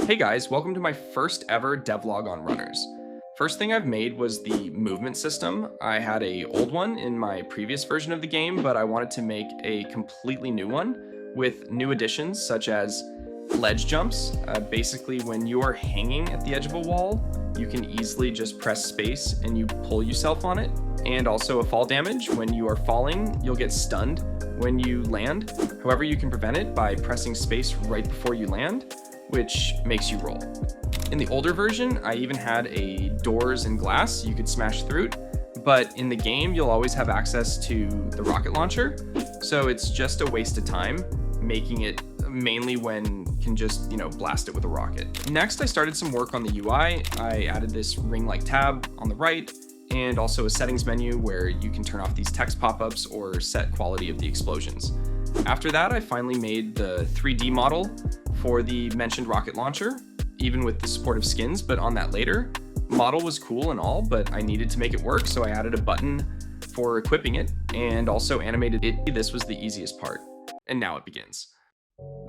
Hey guys, welcome to my first ever devlog on runners. First thing I've made was the movement system. I had a old one in my previous version of the game, but I wanted to make a completely new one with new additions such as ledge jumps. Basically, when you are hanging at the edge of a wall, you can easily just press space and you pull yourself on it. And also a fall damage. When you are falling, you'll get stunned when you land. However, you can prevent it by pressing space right before you land, which makes you roll. In the older version, I even had a doors and glass you could smash through it, but in the game, you'll always have access to the rocket launcher, so it's just a waste of time making it mainly when you can just, blast it with a rocket. Next, I started some work on the UI. I added this ring-like tab on the right, and also a settings menu where you can turn off these text pop-ups or set quality of the explosions. After that, I finally made the 3D model for the mentioned rocket launcher, even with the support of skins, but on that later. Model was cool and all, but I needed to make it work, so I added a button for equipping it and also animated it. This was the easiest part, and now it begins.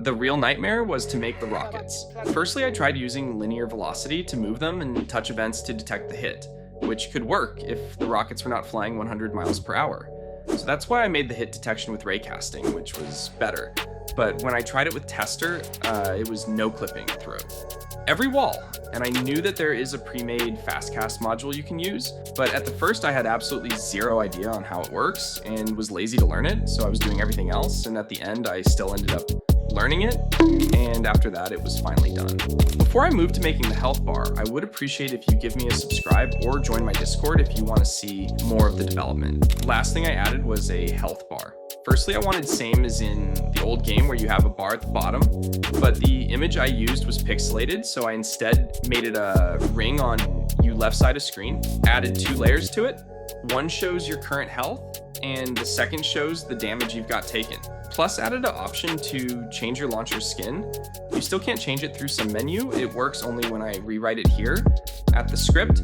The real nightmare was to make the rockets. Firstly, I tried using linear velocity to move them and touch events to detect the hit, which could work if the rockets were not flying 100 miles per hour. So that's why I made the hit detection with raycasting, which was better. But when I tried it with tester, it was no clipping through every wall. And I knew that there is a pre-made fastcast module you can use, but at the first I had absolutely zero idea on how it works and was lazy to learn it, so I was doing everything else, and at the end I still ended up learning it, and after that it was finally done. Before I move to making the health bar, I would appreciate if you give me a subscribe or join my Discord if you want to see more of the development. Last thing I added was a health bar. Firstly, I wanted same as in the old game where you have a bar at the bottom, but the image I used was pixelated, so I instead made it a ring on your left side of screen, added 2 layers to it. One shows your current health, and the second shows the damage you've got taken. Plus added an option to change your launcher's skin. You still can't change it through some menu, it works only when I rewrite it here at the script.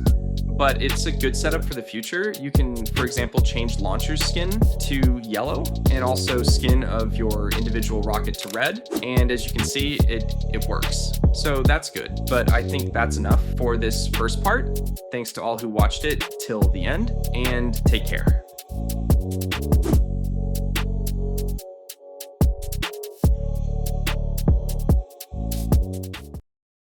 But it's a good setup for the future. You can, for example, change launcher's skin to yellow and also skin of your individual rocket to red. And as you can see, it works. So that's good, but I think that's enough for this first part. Thanks to all who watched it till the end, and take care.